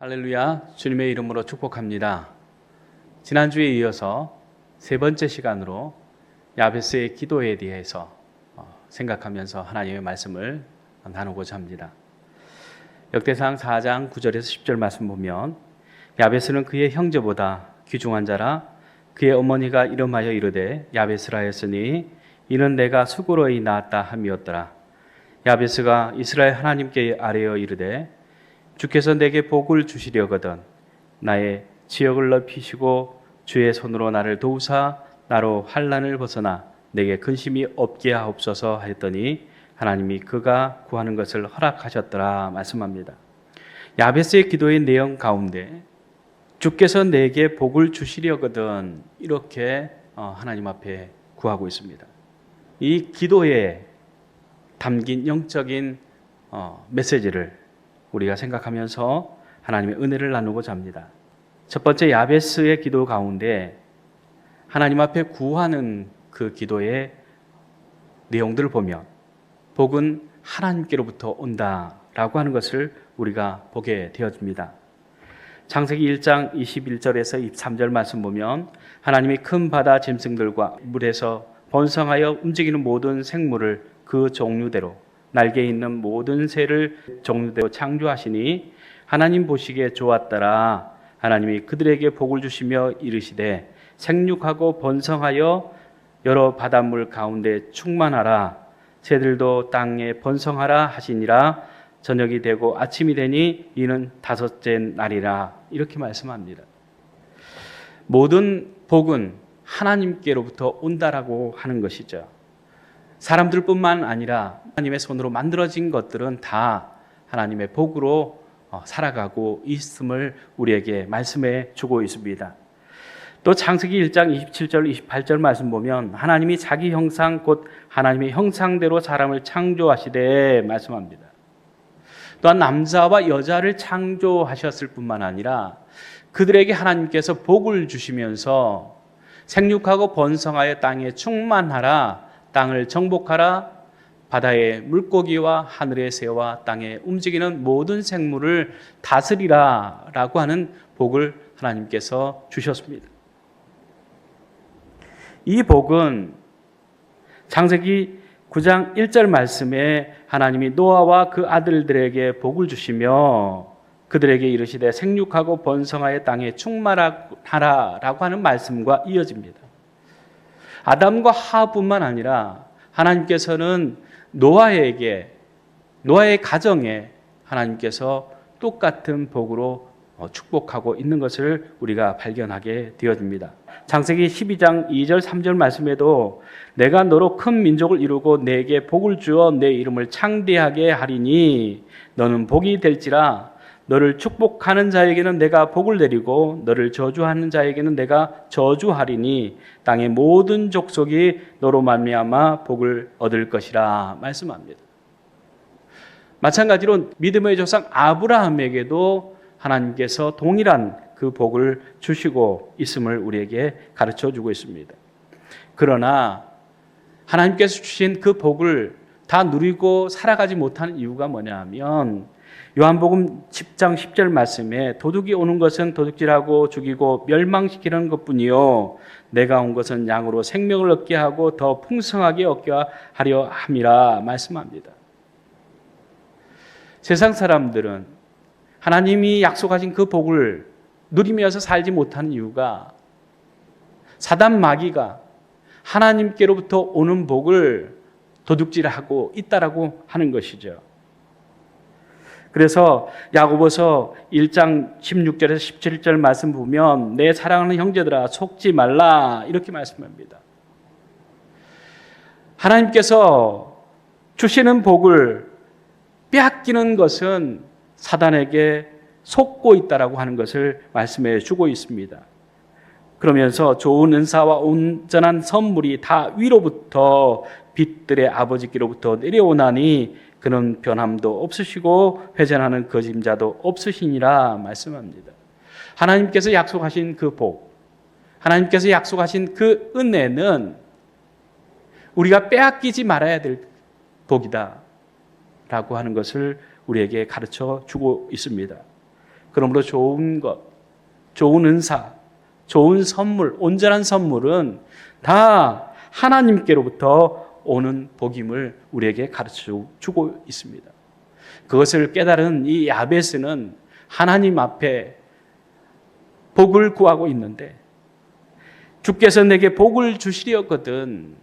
할렐루야, 주님의 이름으로 축복합니다. 지난주에 이어서 세 번째 시간으로 야베스의 기도에 대해서 생각하면서 하나님의 말씀을 나누고자 합니다. 역대상 4장 9절에서 10절 말씀 보면 야베스는 그의 형제보다 귀중한 자라 그의 어머니가 이름하여 이르되 야베스라 했으니 이는 내가 수고로이 낳았다 함이었더라. 야베스가 이스라엘 하나님께 아뢰어 이르되 주께서 내게 복을 주시려거든 나의 지역을 넓히시고 주의 손으로 나를 도우사 나로 환난을 벗어나 내게 근심이 없게 하옵소서 하였더니 하나님이 그가 구하는 것을 허락하셨더라 말씀합니다. 야베스의 기도의 내용 가운데 주께서 내게 복을 주시려거든 이렇게 하나님 앞에 구하고 있습니다. 이 기도에 담긴 영적인 메시지를 우리가 생각하면서 하나님의 은혜를 나누고자 합니다. 첫 번째 야베스의 기도 가운데 하나님 앞에 구하는 그 기도의 내용들을 보면 복은 하나님께로부터 온다라고 하는 것을 우리가 보게 되어집니다. 창세기 1장 21절에서 23절 말씀 보면 하나님이 큰 바다 짐승들과 물에서 번성하여 움직이는 모든 생물을 그 종류대로 날개 있는 모든 새를 종류대로 창조하시니 하나님 보시기에 좋았더라. 하나님이 그들에게 복을 주시며 이르시되 생육하고 번성하여 여러 바닷물 가운데 충만하라. 새들도 땅에 번성하라 하시니라. 저녁이 되고 아침이 되니 이는 다섯째 날이라. 이렇게 말씀합니다. 모든 복은 하나님께로부터 온다라고 하는 것이죠. 사람들뿐만 아니라 하나님의 손으로 만들어진 것들은 다 하나님의 복으로 살아가고 있음을 우리에게 말씀해 주고 있습니다. 또 창세기 1장 27절 28절 말씀 보면 하나님이 자기 형상 곧 하나님의 형상대로 사람을 창조하시되 말씀합니다. 또한 남자와 여자를 창조하셨을 뿐만 아니라 그들에게 하나님께서 복을 주시면서 생육하고 번성하여 땅에 충만하라. 땅을 정복하라. 바다의 물고기와 하늘의 새와 땅에 움직이는 모든 생물을 다스리라 라고 하는 복을 하나님께서 주셨습니다. 이 복은 창세기 9장 1절 말씀에 하나님이 노아와 그 아들들에게 복을 주시며 그들에게 이르시되 생육하고 번성하여 땅에 충만하라 라고 하는 말씀과 이어집니다. 아담과 하와뿐만 아니라 하나님께서는 노아의 가정에 하나님께서 똑같은 복으로 축복하고 있는 것을 우리가 발견하게 되어집니다. 창세기 12장 2절 3절 말씀에도 내가 너로 큰 민족을 이루고 내게 복을 주어 내 이름을 창대하게 하리니 너는 복이 될지라. 너를 축복하는 자에게는 내가 복을 내리고 너를 저주하는 자에게는 내가 저주하리니 땅의 모든 족속이 너로 말미암아 복을 얻을 것이라 말씀합니다. 마찬가지로 믿음의 조상 아브라함에게도 하나님께서 동일한 그 복을 주시고 있음을 우리에게 가르쳐 주고 있습니다. 그러나 하나님께서 주신 그 복을 다 누리고 살아가지 못하는 이유가 뭐냐 하면 요한복음 10장 10절 말씀에 도둑이 오는 것은 도둑질하고 죽이고 멸망시키는 것뿐이요 내가 온 것은 양으로 생명을 얻게 하고 더 풍성하게 얻게 하려 함이라 말씀합니다. 세상 사람들은 하나님이 약속하신 그 복을 누리면서 살지 못하는 이유가 사단 마귀가 하나님께로부터 오는 복을 도둑질하고 있다라고 하는 것이죠. 그래서 야고보서 1장 16절에서 17절 말씀 보면 내 사랑하는 형제들아 속지 말라 이렇게 말씀합니다. 하나님께서 주시는 복을 빼앗기는 것은 사단에게 속고 있다라고 하는 것을 말씀해 주고 있습니다. 그러면서 좋은 은사와 온전한 선물이 다 위로부터 빛들의 아버지께로부터 내려오나니 그는 변함도 없으시고 회전하는 거짓자도 없으시니라 말씀합니다. 하나님께서 약속하신 그 복, 하나님께서 약속하신 그 은혜는 우리가 빼앗기지 말아야 될 복이다 라고 하는 것을 우리에게 가르쳐 주고 있습니다. 그러므로 좋은 것, 좋은 은사, 좋은 선물, 온전한 선물은 다 하나님께로부터 오는 복임을 우리에게 가르쳐 주고 있습니다. 그것을 깨달은 이 야베스는 하나님 앞에 복을 구하고 있는데, 주께서 내게 복을 주시려거든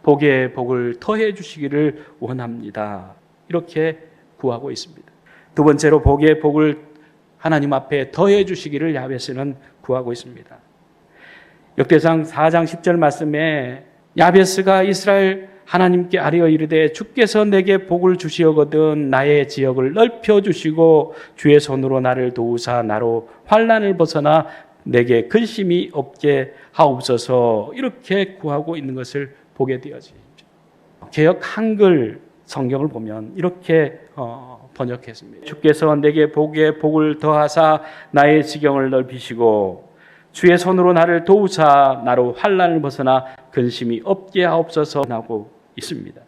복에 복을 더해 주시기를 원합니다. 이렇게 구하고 있습니다. 두 번째로 복에 복을 하나님 앞에 더해 주시기를 야베스는 구하고 있습니다. 역대상 4장 10절 말씀에 야베스가 이스라엘 하나님께 아뢰어 이르되 주께서 내게 복을 주시거든 나의 지역을 넓혀 주시고 주의 손으로 나를 도우사 나로 환난을 벗어나 내게 근심이 없게 하옵소서. 이렇게 구하고 있는 것을 보게 되어집니다. 개역 한글 성경을 보면 이렇게 번역했습니다. 주께서 내게 복에 복을 더하사 나의 지경을 넓히시고 주의 손으로 나를 도우사 나로 환난을 벗어나 근심이 없게 하옵소서 하고 있습니다.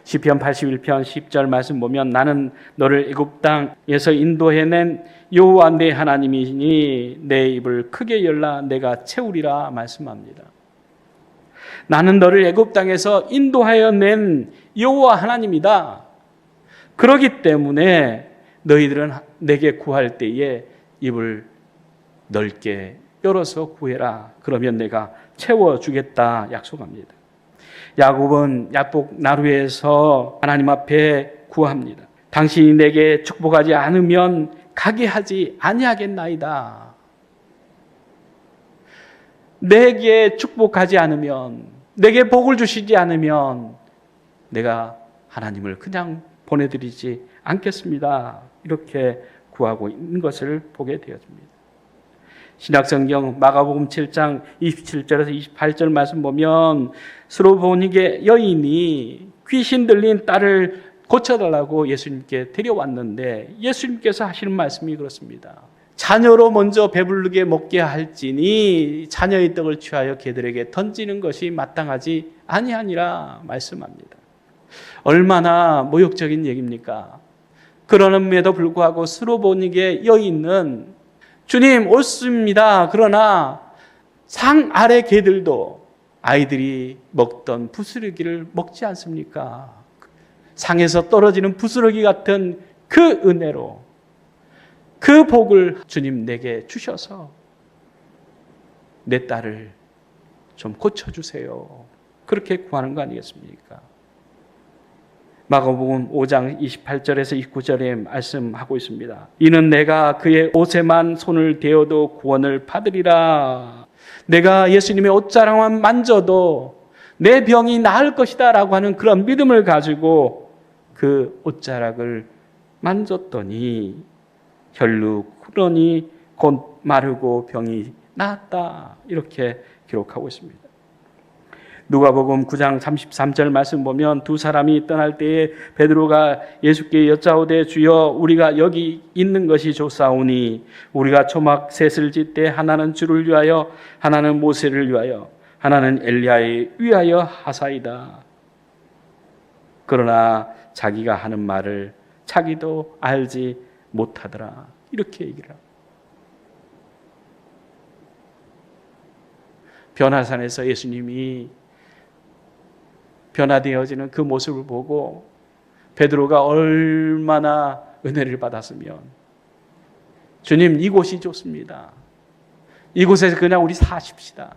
시편 81편 10절 말씀 보면 나는 너를 애굽 땅에서 인도해낸 여호와 내 하나님이니 내 입을 크게 열라 내가 채우리라 말씀합니다. 나는 너를 애굽 땅에서 인도하여 낸 여호와 하나님이다. 그러기 때문에 너희들은 내게 구할 때에 입을 넓게 열어서 구해라. 그러면 내가 채워주겠다 약속합니다. 야곱은 야복 나루에서 하나님 앞에 구합니다. 당신이 내게 축복하지 않으면 가게 하지 아니하겠나이다. 내게 축복하지 않으면, 내게 복을 주시지 않으면 내가 하나님을 그냥 보내드리지 않겠습니다. 이렇게 구하고 있는 것을 보게 되어집니다. 신약성경 마가복음 7장 27절에서 28절 말씀 보면 스로보니게 여인이 귀신 들린 딸을 고쳐달라고 예수님께 데려왔는데 예수님께서 하시는 말씀이 그렇습니다. 자녀로 먼저 배부르게 먹게 할지니 자녀의 떡을 취하여 개들에게 던지는 것이 마땅하지 아니하니라 말씀합니다. 얼마나 모욕적인 얘기입니까? 그러는데도 불구하고 스로보니게 여인은 주님 옳습니다. 그러나 상 아래 개들도 아이들이 먹던 부스러기를 먹지 않습니까? 상에서 떨어지는 부스러기 같은 그 은혜로 그 복을 주님 내게 주셔서 내 딸을 좀 고쳐주세요. 그렇게 구하는 거 아니겠습니까? 마가복음 5장 28절에서 29절에 말씀하고 있습니다. 이는 내가 그의 옷에만 손을 대어도 구원을 받으리라. 내가 예수님의 옷자락만 만져도 내 병이 나을 것이다 라고 하는 그런 믿음을 가지고 그 옷자락을 만졌더니 혈루 흐르니 곧 마르고 병이 나았다. 이렇게 기록하고 있습니다. 누가복음 9장 33절 말씀 보면 두 사람이 떠날 때에 베드로가 예수께 여짜오되 주여 우리가 여기 있는 것이 좋사오니 우리가 초막 셋을 짓되 하나는 주를 위하여 하나는 모세를 위하여 하나는 엘리야에 위하여 하사이다. 그러나 자기가 하는 말을 자기도 알지 못하더라. 이렇게 얘기를 합니다. 변화산에서 예수님이 변화되어지는 그 모습을 보고 베드로가 얼마나 은혜를 받았으면 주님 이곳이 좋습니다. 이곳에서 그냥 우리 사십시다.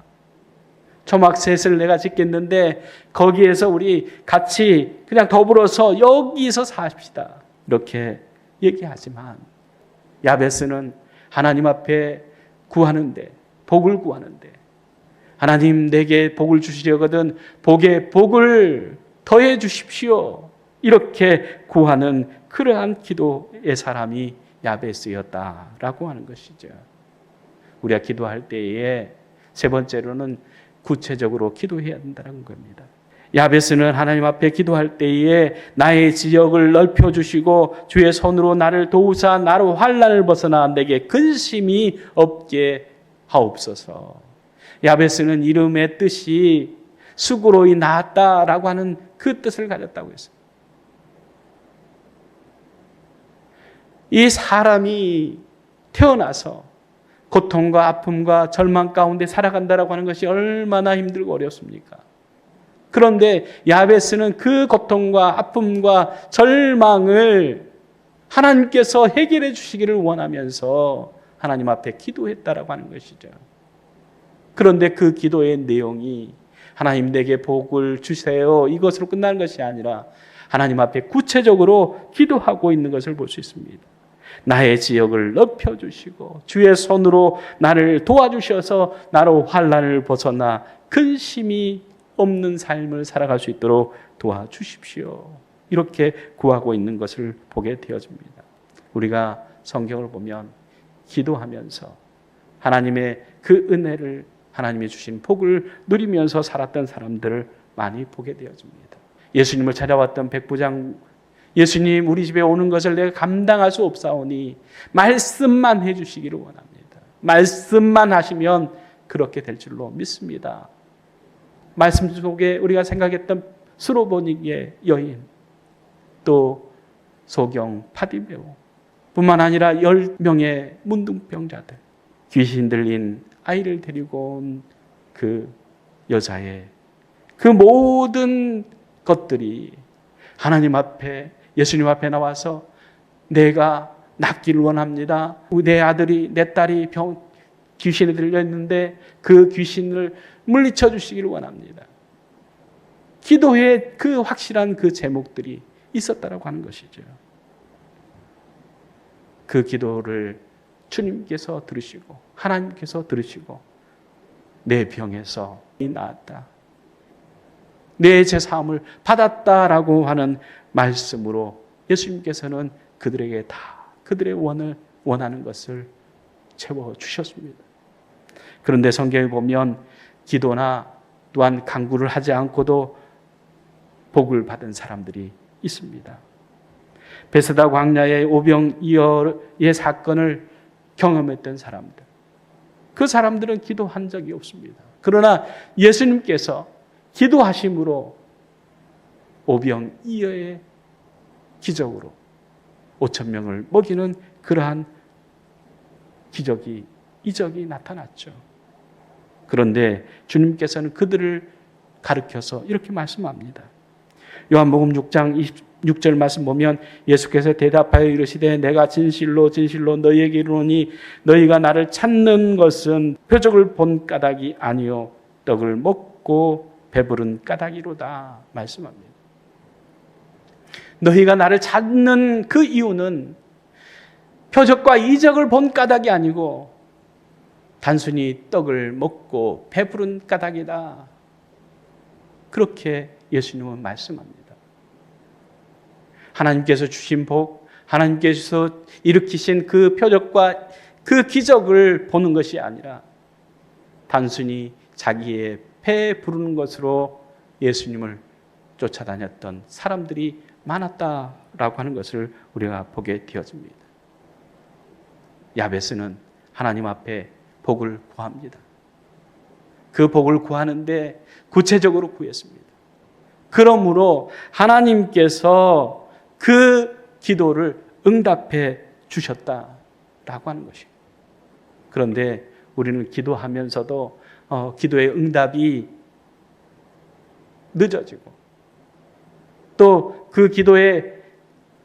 초막셋을 내가 짓겠는데 거기에서 우리 같이 그냥 더불어서 여기서 사십시다. 이렇게 얘기하지만 야베스는 하나님 앞에 구하는데 복을 구하는데 하나님 내게 복을 주시려거든 복에 복을 더해 주십시오. 이렇게 구하는 그러한 기도의 사람이 야베스였다라고 하는 것이죠. 우리가 기도할 때에 세 번째로는 구체적으로 기도해야 된다는 겁니다. 야베스는 하나님 앞에 기도할 때에 나의 지역을 넓혀주시고 주의 손으로 나를 도우사 나로 환난을 벗어나 내게 근심이 없게 하옵소서. 야베스는 이름의 뜻이 수고로이 나았다라고 하는 그 뜻을 가졌다고 했어요. 이 사람이 태어나서 고통과 아픔과 절망 가운데 살아간다라고 하는 것이 얼마나 힘들고 어렵습니까? 그런데 야베스는 그 고통과 아픔과 절망을 하나님께서 해결해 주시기를 원하면서 하나님 앞에 기도했다라고 하는 것이죠. 그런데 그 기도의 내용이 하나님 내게 복을 주세요, 이것으로 끝나는 것이 아니라 하나님 앞에 구체적으로 기도하고 있는 것을 볼 수 있습니다. 나의 지역을 넓혀주시고 주의 손으로 나를 도와주셔서 나로 환난을 벗어나 근심이 없는 삶을 살아갈 수 있도록 도와주십시오. 이렇게 구하고 있는 것을 보게 되어집니다. 우리가 성경을 보면 기도하면서 하나님의 그 은혜를, 하나님이 주신 복을 누리면서 살았던 사람들을 많이 보게 되어집니다. 예수님을 찾아왔던 백부장, 예수님 우리 집에 오는 것을 내가 감당할 수 없사오니 말씀만 해주시기를 원합니다. 말씀만 하시면 그렇게 될 줄로 믿습니다. 말씀 속에 우리가 생각했던 수로보니의 여인, 또 소경 파디메오 뿐만 아니라 10명의 문둥병자들, 귀신 들린 아이를 데리고 온 그 여자의 그 모든 것들이 하나님 앞에, 예수님 앞에 나와서 내가 낫기를 원합니다. 내 아들이, 내 딸이 귀신에 들려있는데 그 귀신을 물리쳐 주시기를 원합니다. 기도에 그 확실한 그 제목들이 있었다라고 하는 것이죠. 그 기도를 주님께서 들으시고 하나님께서 들으시고 내 병에서 나았다, 내 죄사함을 받았다라고 하는 말씀으로 예수님께서는 그들에게 다 그들의 원하는 것을 채워주셨습니다. 그런데 성경에 보면 기도나 또한 간구를 하지 않고도 복을 받은 사람들이 있습니다. 베세다 광야의 오병이어의 사건을 경험했던 사람들, 그 사람들은 기도한 적이 없습니다. 그러나 예수님께서 기도하심으로 오병이어의 기적으로 5,000명을 먹이는 그러한 이적이 나타났죠. 그런데 주님께서는 그들을 가르쳐서 이렇게 말씀합니다. 요한복음 6장 26절 말씀 보면 예수께서 대답하여 이르시되 내가 진실로 진실로 너희에게 이르노니 너희가 나를 찾는 것은 표적을 본 까닭이 아니요 떡을 먹고 배부른 까닭이로다 말씀합니다. 너희가 나를 찾는 그 이유는 표적과 이적을 본 까닭이 아니고 단순히 떡을 먹고 배부른 까닭이다. 그렇게 예수님은 말씀합니다. 하나님께서 주신 복, 하나님께서 일으키신 그 표적과 그 기적을 보는 것이 아니라 단순히 자기의 배 부르는 것으로 예수님을 쫓아다녔던 사람들이 많았다라고 하는 것을 우리가 보게 되어집니다. 야베스는 하나님 앞에 복을 구합니다. 그 복을 구하는데 구체적으로 구했습니다. 그러므로 하나님께서 그 기도를 응답해 주셨다라고 하는 것입니다. 그런데 우리는 기도하면서도 기도의 응답이 늦어지고 또 그 기도의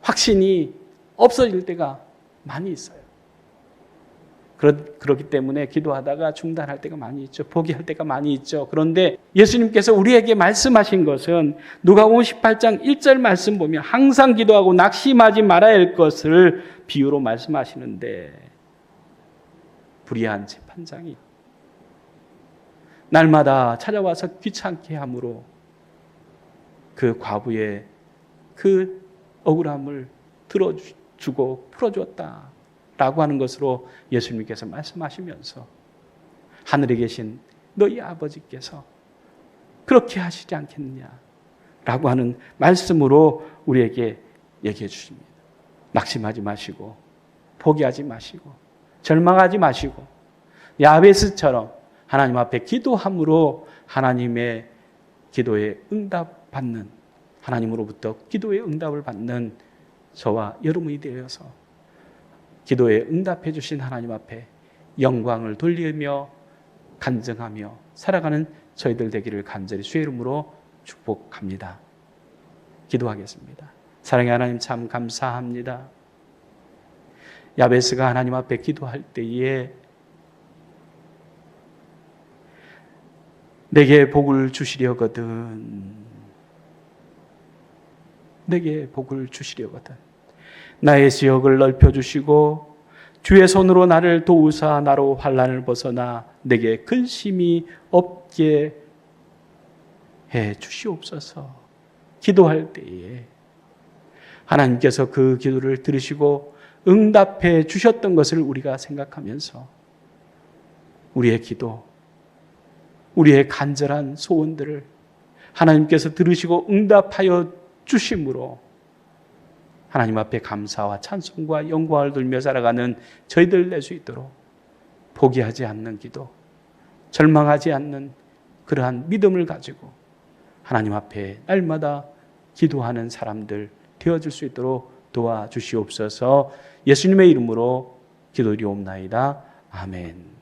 확신이 없어질 때가 많이 있어요. 그렇기 때문에 기도하다가 중단할 때가 많이 있죠. 포기할 때가 많이 있죠. 그런데 예수님께서 우리에게 말씀하신 것은 누가복음 18장 1절 말씀 보면 항상 기도하고 낙심하지 말아야 할 것을 비유로 말씀하시는데 불의한 재판장이 날마다 찾아와서 귀찮게 함으로 그 과부의 그 억울함을 들어주고 풀어주었다라고 하는 것으로 예수님께서 말씀하시면서 하늘에 계신 너희 아버지께서 그렇게 하시지 않겠느냐라고 하는 말씀으로 우리에게 얘기해 주십니다. 낙심하지 마시고 포기하지 마시고 절망하지 마시고 야베스처럼 하나님 앞에 기도함으로 하나님의 기도에 응답받는, 하나님으로부터 기도의 응답을 받는 저와 여러분이 되어서 기도에 응답해 주신 하나님 앞에 영광을 돌리며 간증하며 살아가는 저희들 되기를 간절히 주의 이름으로 축복합니다. 기도하겠습니다. 사랑의 하나님, 참 감사합니다. 야베스가 하나님 앞에 기도할 때에 내게 복을 주시려거든, 내게 복을 주시려거든 나의 지역을 넓혀주시고 주의 손으로 나를 도우사 나로 환난을 벗어나 내게 근심이 없게 해 주시옵소서. 기도할 때에 하나님께서 그 기도를 들으시고 응답해 주셨던 것을 우리가 생각하면서 우리의 기도, 우리의 간절한 소원들을 하나님께서 들으시고 응답하여 주심으로 하나님 앞에 감사와 찬송과 영광을 돌며 살아가는 저희들 낼 수 있도록 포기하지 않는 기도, 절망하지 않는 그러한 믿음을 가지고 하나님 앞에 날마다 기도하는 사람들 되어줄 수 있도록 도와주시옵소서. 예수님의 이름으로 기도드리옵나이다. 아멘.